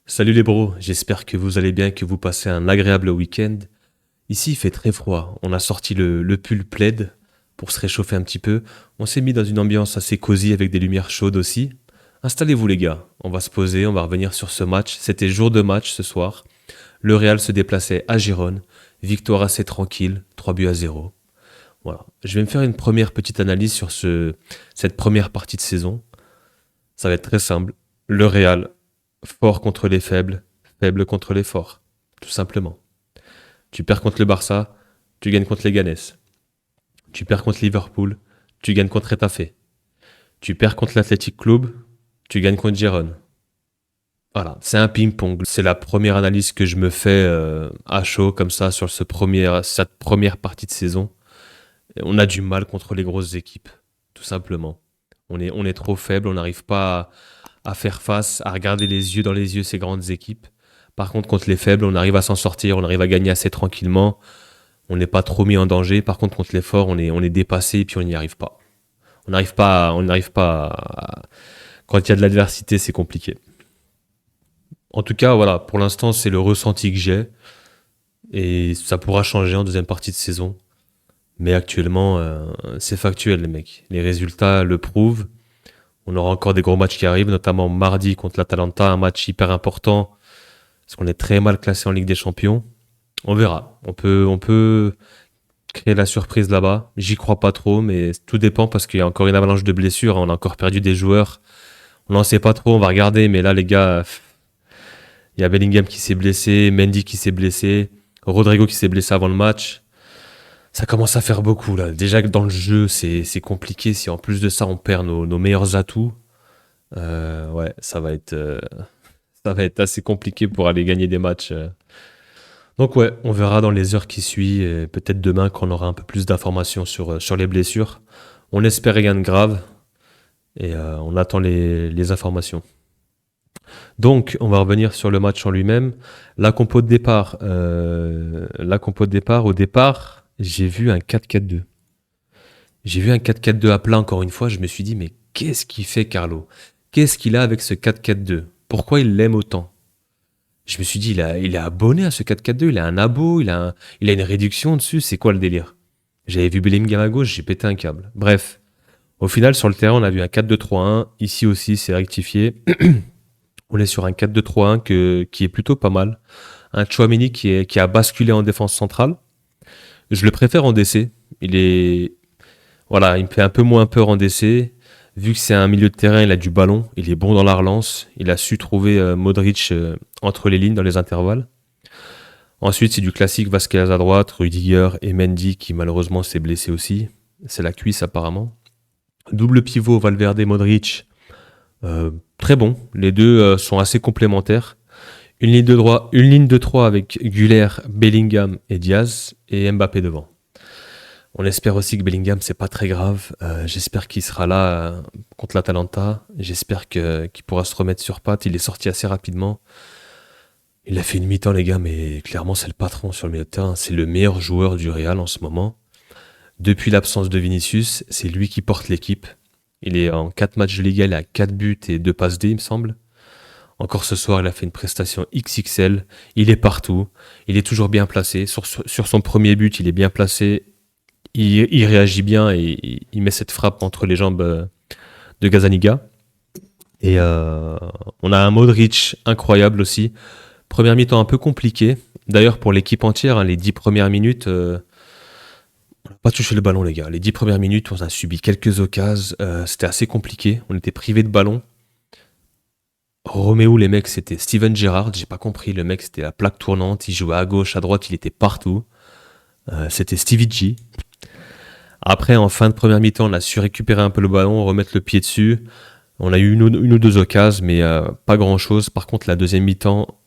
Salut les bros, j'espère que vous allez bien et que vous passez un agréable week-end. Ici il fait très froid, on a sorti le pull plaid pour se réchauffer un petit peu. On s'est mis dans une ambiance assez cosy avec des lumières chaudes aussi. Installez-vous les gars, on va se poser, on va revenir sur ce match. C'était jour de match ce soir. Le Real se déplaçait à Gérone, victoire assez tranquille, 3 buts à 0. Voilà, je vais me faire une première petite analyse sur cette première partie de saison. Ça va être très simple. Le Real, fort contre les faibles, faible contre les forts. Tout simplement. Tu perds contre le Barça, tu gagnes contre les Ganes. Tu perds contre Liverpool, tu gagnes contre Retafe. Tu perds contre l'Athletic Club, tu gagnes contre Gérone. Voilà, c'est un ping-pong. C'est la première analyse que je me fais à chaud comme ça sur cette première partie de saison. Et on a du mal contre les grosses équipes, tout simplement. On est trop faible, on n'arrive pas à faire face, à regarder les yeux dans les yeux ces grandes équipes. Par contre, contre les faibles, on arrive à s'en sortir, on arrive à gagner assez tranquillement. On n'est pas trop mis en danger. Par contre, contre les forts, on est dépassé et puis on n'y arrive pas. Quand il y a de l'adversité, c'est compliqué. En tout cas, voilà, pour l'instant, c'est le ressenti que j'ai et ça pourra changer en deuxième partie de saison. Mais actuellement, c'est factuel, les mecs. Les résultats le prouvent. On aura encore des gros matchs qui arrivent, notamment mardi contre l'Atalanta, un match hyper important parce qu'on est très mal classé en Ligue des Champions. On verra. On peut créer la surprise là-bas. J'y crois pas trop, mais tout dépend parce qu'il y a encore une avalanche de blessures. On a encore perdu des joueurs. On n'en sait pas trop. On va regarder, mais là, les gars, il y a Bellingham qui s'est blessé, Mendy qui s'est blessé, Rodrigo qui s'est blessé avant le match. Ça commence à faire beaucoup là. Déjà que dans le jeu, c'est compliqué. Si en plus de ça, on perd nos meilleurs atouts, ouais, ça va être assez compliqué pour aller gagner des matchs. Donc ouais, on verra dans les heures qui suivent, et peut-être demain qu'on aura un peu plus d'informations sur les blessures. On espère rien de grave et on attend les informations. Donc on va revenir sur le match en lui-même. La compo de départ, au départ, j'ai vu un 4-4-2. J'ai vu un 4-4-2 à plat encore une fois, je me suis dit mais qu'est-ce qu'il fait Carlo? Qu'est-ce qu'il a avec ce 4-4-2? Pourquoi il l'aime autant? Je me suis dit, il est abonné à ce 4-4-2, il a un abo, il a une réduction dessus, c'est quoi le délire? J'avais vu Bellingham à gauche, j'ai pété un câble. Bref, au final, sur le terrain, on a vu un 4-2-3-1. Ici aussi, c'est rectifié. On est sur un 4-2-3-1 qui est plutôt pas mal. Un Chouameni qui a basculé en défense centrale. Je le préfère en DC. Voilà, il me fait un peu moins peur en DC. Vu que c'est un milieu de terrain, il a du ballon, il est bon dans la relance, il a su trouver Modric entre les lignes dans les intervalles. Ensuite, c'est du classique Vasquez à droite, Rudiger et Mendy qui malheureusement s'est blessé aussi. C'est la cuisse apparemment. Double pivot Valverde-Modric, très bon. Les deux sont assez complémentaires. Une ligne de 3 avec Güler, Bellingham et Diaz et Mbappé devant. On espère aussi que Bellingham, c'est pas très grave. J'espère qu'il sera là contre l'Atalanta. J'espère qu'il pourra se remettre sur pattes. Il est sorti assez rapidement. Il a fait une mi-temps, les gars, mais clairement, c'est le patron sur le milieu de terrain. C'est le meilleur joueur du Real en ce moment. Depuis l'absence de Vinicius, c'est lui qui porte l'équipe. Il est en 4 matchs de Liga, il a 4 buts et 2 passes D, il me semble. Encore ce soir, il a fait une prestation XXL. Il est partout. Il est toujours bien placé. Sur son premier but, il est bien placé. Il réagit bien et il met cette frappe entre les jambes de Gazaniga. Et on a un Modric incroyable aussi. Première mi-temps un peu compliquée. D'ailleurs, pour l'équipe entière, hein, les 10 premières minutes, on n'a pas touché le ballon, les gars. Les 10 premières minutes, on a subi quelques occasions. C'était assez compliqué. On était privé de ballon. Roméo, les mecs, c'était Steven Gerrard. J'ai pas compris. Le mec, c'était la plaque tournante. Il jouait à gauche, à droite, il était partout. C'était Stevie G. Après, en fin de première mi-temps, on a su récupérer un peu le ballon, remettre le pied dessus. On a eu une ou deux occasions, mais pas grand-chose. Par contre, la deuxième mi-temps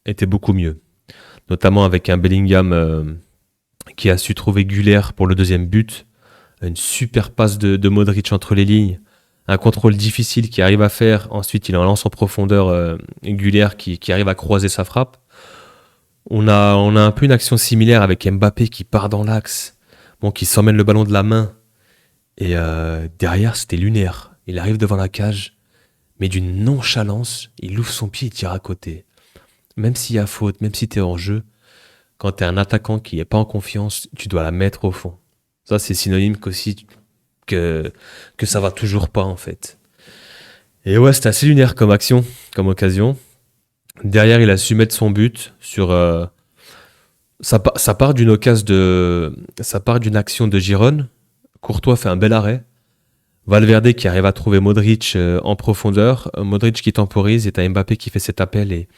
était beaucoup mieux. Notamment avec un Bellingham qui a su trouver Güler pour le deuxième but. Une super passe de Modric entre les lignes. Un contrôle difficile qu'il arrive à faire. Ensuite, il en lance en profondeur Güler qui arrive à croiser sa frappe. On a un peu une action similaire avec Mbappé qui part dans l'axe. Bon, qui s'emmène le ballon de la main. Et derrière, c'était lunaire. Il arrive devant la cage, mais d'une nonchalance, il ouvre son pied et tire à côté. Même s'il y a faute, même si tu es en jeu, quand tu es un attaquant qui n'est pas en confiance, tu dois la mettre au fond. Ça, c'est synonyme qu'aussi que, que ça va toujours pas, en fait. Et ouais, c'était assez lunaire comme action, comme occasion. Derrière, il a su mettre son but sur. Ça part d'une occasion de. Ça part d'une action de Giron. Courtois fait un bel arrêt. Valverde qui arrive à trouver Modric en profondeur. Modric qui temporise et t'as Mbappé qui fait cet appel et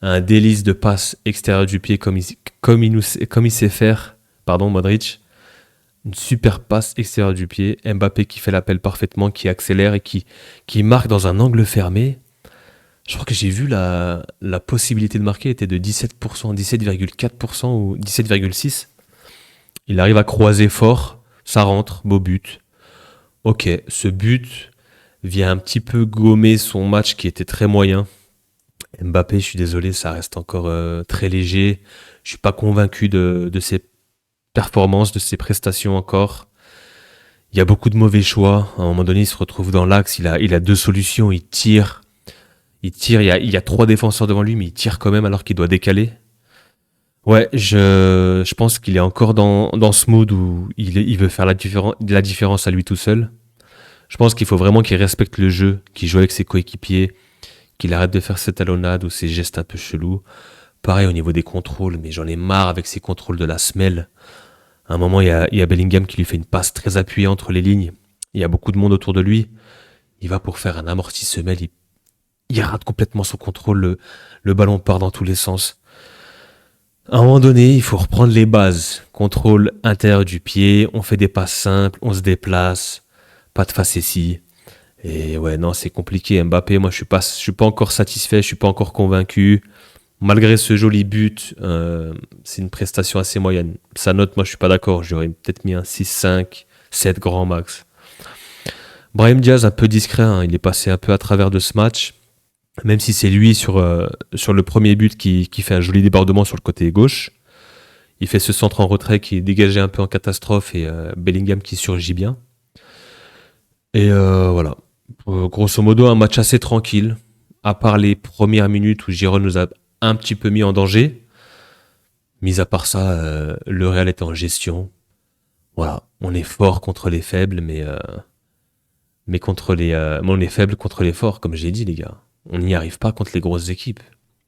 un délice de passe extérieur du pied comme il sait faire. Pardon, Modric. Une super passe extérieure du pied. Mbappé qui fait l'appel parfaitement, qui accélère et qui marque dans un angle fermé. Je crois que j'ai vu la possibilité de marquer était de 17%, 17,4% ou 17,6%. Il arrive à croiser fort, ça rentre, beau but. Ok, ce but vient un petit peu gommer son match qui était très moyen. Mbappé, je suis désolé, ça reste encore très léger. Je suis pas convaincu de ses performances, de ses prestations encore. Il y a beaucoup de mauvais choix. À un moment donné, il se retrouve dans l'axe, il a deux solutions, il tire. Il y a trois défenseurs devant lui, mais il tire quand même alors qu'il doit décaler. Ouais, je pense qu'il est encore dans ce mood où il veut faire la différence à lui tout seul. Je pense qu'il faut vraiment qu'il respecte le jeu, qu'il joue avec ses coéquipiers, qu'il arrête de faire ses talonnades ou ses gestes un peu chelous. Pareil au niveau des contrôles, mais j'en ai marre avec ses contrôles de la semelle. À un moment, il y a Bellingham qui lui fait une passe très appuyée entre les lignes. Il y a beaucoup de monde autour de lui. Il va pour faire un amorti semelle, il rate complètement son contrôle, le ballon part dans tous les sens. À un moment donné, il faut reprendre les bases. Contrôle intérieur du pied, on fait des passes simples, on se déplace, pas de facétie. Et ouais, non, c'est compliqué. Mbappé, moi, je suis pas encore satisfait, je suis pas encore convaincu. Malgré ce joli but, c'est une prestation assez moyenne. Sa note, moi, je suis pas d'accord. J'aurais peut-être mis un 6-5, 7 grand max. Brahim Diaz, un peu discret, hein, il est passé un peu à travers de ce match. Même si c'est lui sur le premier but qui fait un joli débordement sur le côté gauche. Il fait ce centre en retrait qui est dégagé un peu en catastrophe et Bellingham qui surgit bien. Et voilà. Grosso modo, un match assez tranquille, à part les premières minutes où Giroud nous a un petit peu mis en danger. Mis à part ça, le Real était en gestion. Voilà, on est fort contre les faibles, mais on est faible contre les forts, comme j'ai dit, les gars. On n'y arrive pas contre les grosses équipes.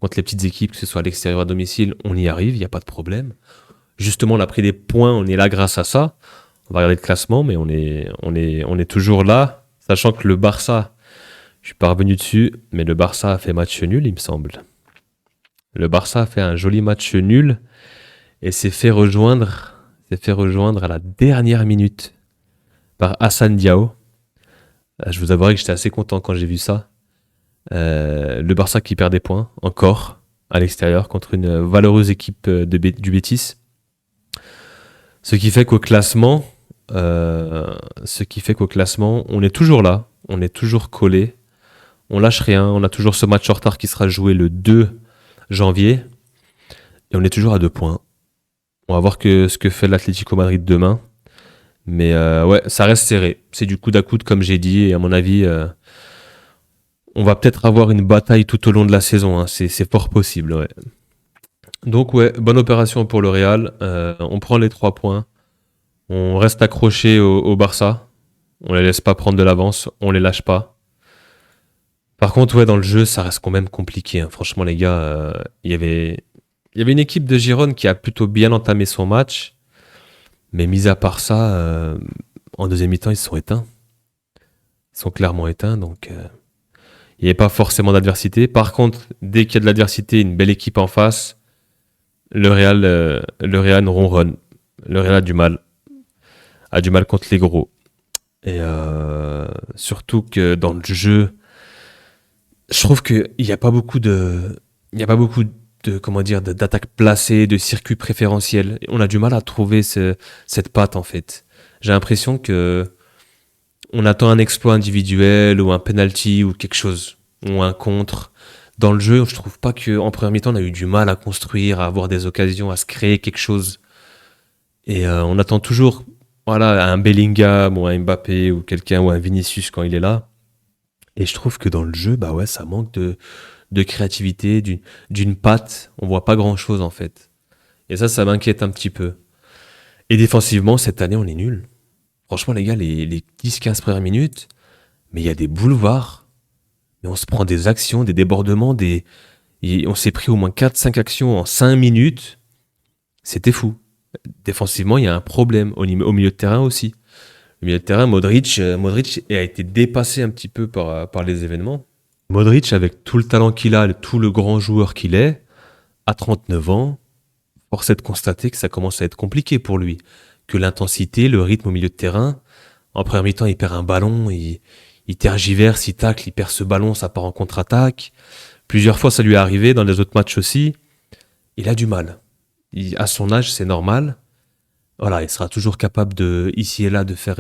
Contre les petites équipes, que ce soit à l'extérieur ou à domicile, on y arrive, il n'y a pas de problème. Justement, on a pris des points, on est là grâce à ça. On va regarder le classement, mais on est toujours là, sachant que le Barça, je suis pas revenu dessus, mais le Barça a fait match nul, il me semble. Le Barça a fait un joli match nul et s'est fait rejoindre à la dernière minute par Hassan Diao. Je vous avouerai que j'étais assez content quand j'ai vu ça. Le Barça qui perd des points, encore, à l'extérieur, contre une valeureuse équipe du Betis. Ce qui fait qu'au classement, on est toujours là, on est toujours collé, on lâche rien, on a toujours ce match en retard qui sera joué le 2 janvier, et on est toujours à 2 points. On va voir ce que fait l'Atlético Madrid demain. Mais ouais, ça reste serré. C'est du coude à coude, comme j'ai dit, et à mon avis, on va peut-être avoir une bataille tout au long de la saison. Hein. C'est fort possible, ouais. Donc ouais, bonne opération pour le Real. On prend les 3 points. On reste accroché au Barça. On les laisse pas prendre de l'avance. On les lâche pas. Par contre, ouais, dans le jeu, ça reste quand même compliqué. Hein. Franchement, les gars, il y avait une équipe de Girone qui a plutôt bien entamé son match. Mais mis à part ça, en deuxième mi-temps, ils se sont éteints. Ils sont clairement éteints. Donc, il n'y avait pas forcément d'adversité. Par contre, dès qu'il y a de l'adversité, une belle équipe en face, le Real ronronne. Le Real a du mal. A du mal contre les gros. Et surtout que dans le jeu, je trouve qu'il n'y a pas beaucoup de. Il n'y a pas beaucoup de, comment dire, d'attaques placées, de circuits préférentiels. On a du mal à trouver cette patte, en fait. J'ai l'impression que on attend un exploit individuel ou un penalty ou quelque chose, ou un contre. Dans le jeu, je trouve pas qu'en première mi-temps, on a eu du mal à construire, à avoir des occasions, à se créer quelque chose. Et on attend toujours voilà, un Bellingham ou un Mbappé ou quelqu'un ou un Vinicius quand il est là. Et je trouve que dans le jeu, bah ouais, ça manque de créativité, d'une patte. On voit pas grand-chose en fait. Et ça m'inquiète un petit peu. Et défensivement, cette année, on est nul. Franchement, les gars, les 10-15 premières minutes, mais il y a des boulevards. Mais on se prend des actions, des débordements, on s'est pris au moins 4-5 actions en 5 minutes. C'était fou. Défensivement, il y a un problème. Au milieu de terrain aussi. Au milieu de terrain, Modric a été dépassé un petit peu par les événements. Modric, avec tout le talent qu'il a, tout le grand joueur qu'il est, à 39 ans, force est de constater que ça commence à être compliqué pour lui. Que l'intensité, le rythme au milieu de terrain, en première mi-temps, il perd un ballon, il tergiverse, il tacle, il perd ce ballon, ça part en contre-attaque. Plusieurs fois, ça lui est arrivé, dans les autres matchs aussi. Il a du mal. À son âge, c'est normal. Voilà, il sera toujours capable ici et là, de faire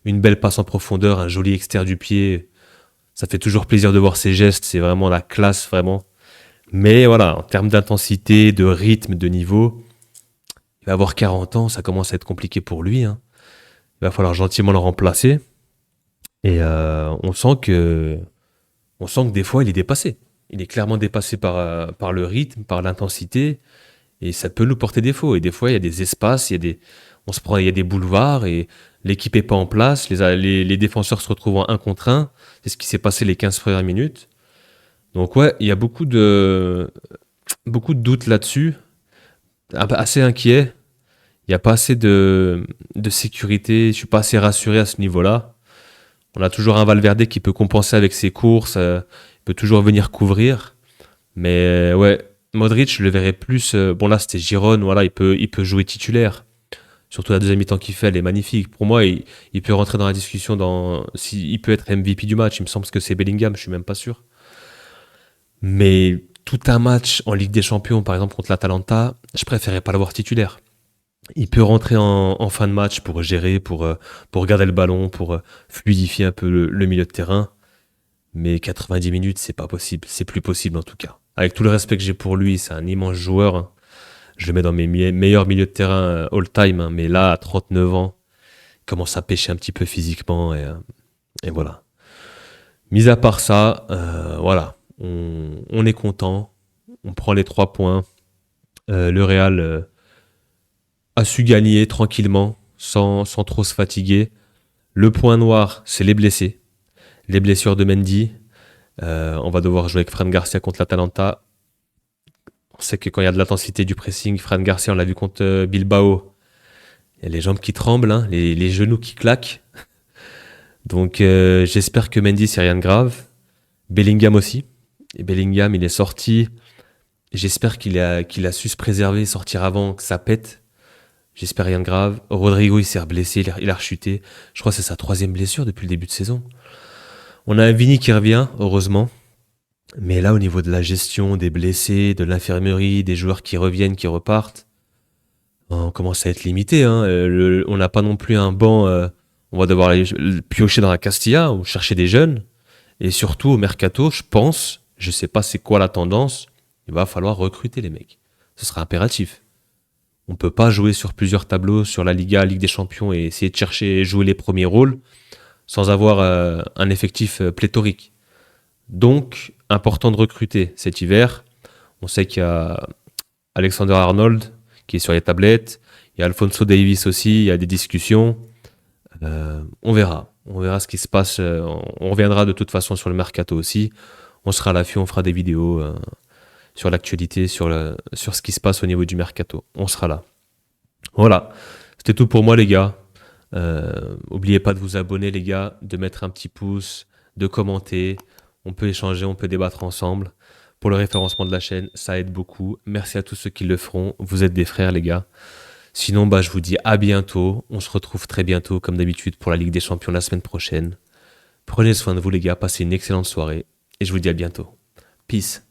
une belle passe en profondeur, un joli extérieur du pied. Ça fait toujours plaisir de voir ses gestes, c'est vraiment la classe, vraiment. Mais voilà, en termes d'intensité, de rythme, de niveau, il va avoir 40 ans, ça commence à être compliqué pour lui, hein. Il va falloir gentiment le remplacer. Et on sent que des fois, il est dépassé. Il est clairement dépassé par le rythme, par l'intensité. Et ça peut nous porter défaut. Et des fois, il y a des espaces, il y a des boulevards et l'équipe est pas en place. Les défenseurs se retrouvent en 1 contre 1. C'est ce qui s'est passé les 15 premières minutes. Donc ouais, il y a beaucoup de doutes là-dessus. Assez inquiet. Il n'y a pas assez de sécurité. Je suis pas assez rassuré à ce niveau-là. On a toujours un Valverde qui peut compenser avec ses courses. Il peut toujours venir couvrir. Mais ouais, Modric, je le verrais plus. Bon, là, c'était Giron. Voilà, il peut jouer titulaire. Surtout la deuxième mi-temps qu'il fait, elle est magnifique. Pour moi, il peut rentrer dans la discussion il peut être MVP du match. Il me semble que c'est Bellingham, je suis même pas sûr. Mais tout un match en Ligue des Champions, par exemple contre l'Atalanta, je préférais pas l'avoir titulaire. Il peut rentrer en fin de match pour gérer, pour garder le ballon, pour fluidifier un peu le milieu de terrain. Mais 90 minutes, c'est pas possible. C'est plus possible en tout cas. Avec tout le respect que j'ai pour lui, c'est un immense joueur, hein. Je le mets dans mes meilleurs milieux de terrain all-time, hein. Mais là, à 39 ans, il commence à pêcher un petit peu physiquement. Et voilà. Mis à part ça, voilà. On est content. On prend les 3 points. Le Real a su gagner tranquillement, sans trop se fatiguer. Le point noir, c'est les blessés. Les blessures de Mendy. On va devoir jouer avec Fran Garcia contre l'Atalanta. On sait que quand il y a de l'intensité du pressing, Fran Garcia, on l'a vu contre Bilbao, il y a les jambes qui tremblent, hein, les genoux qui claquent. Donc j'espère que Mendy, c'est rien de grave. Bellingham aussi. Et Bellingham, il est sorti. J'espère qu'il a su se préserver, sortir avant que ça pète. J'espère rien de grave. Rodrigo, il s'est blessé, il a rechuté. Je crois que c'est sa 3e blessure depuis le début de saison. On a un Vini qui revient, heureusement. Mais là, au niveau de la gestion des blessés, de l'infirmerie, des joueurs qui reviennent, qui repartent, on commence à être limité, hein. On n'a pas non plus un banc. On va devoir aller piocher dans la Castilla ou chercher des jeunes. Et surtout, au mercato, je sais pas c'est quoi la tendance, il va falloir recruter les mecs. Ce sera impératif. On peut pas jouer sur plusieurs tableaux, sur la Liga, Ligue des Champions, et essayer de chercher et jouer les premiers rôles sans avoir un effectif pléthorique. Donc, important de recruter cet hiver. On sait qu'il y a Alexander Arnold qui est sur les tablettes. Il y a Alphonso Davies aussi. Il y a des discussions. On verra. On verra ce qui se passe. On reviendra de toute façon sur le mercato aussi. On sera à l'affût. On fera des vidéos sur l'actualité, sur ce qui se passe au niveau du mercato. On sera là. Voilà. C'était tout pour moi, les gars. N'oubliez pas de vous abonner, les gars, de mettre un petit pouce, de commenter. On peut échanger, on peut débattre ensemble. Pour le référencement de la chaîne, ça aide beaucoup. Merci à tous ceux qui le feront. Vous êtes des frères, les gars. Sinon, je vous dis à bientôt. On se retrouve très bientôt, comme d'habitude, pour la Ligue des Champions la semaine prochaine. Prenez soin de vous, les gars. Passez une excellente soirée. Et je vous dis à bientôt. Peace.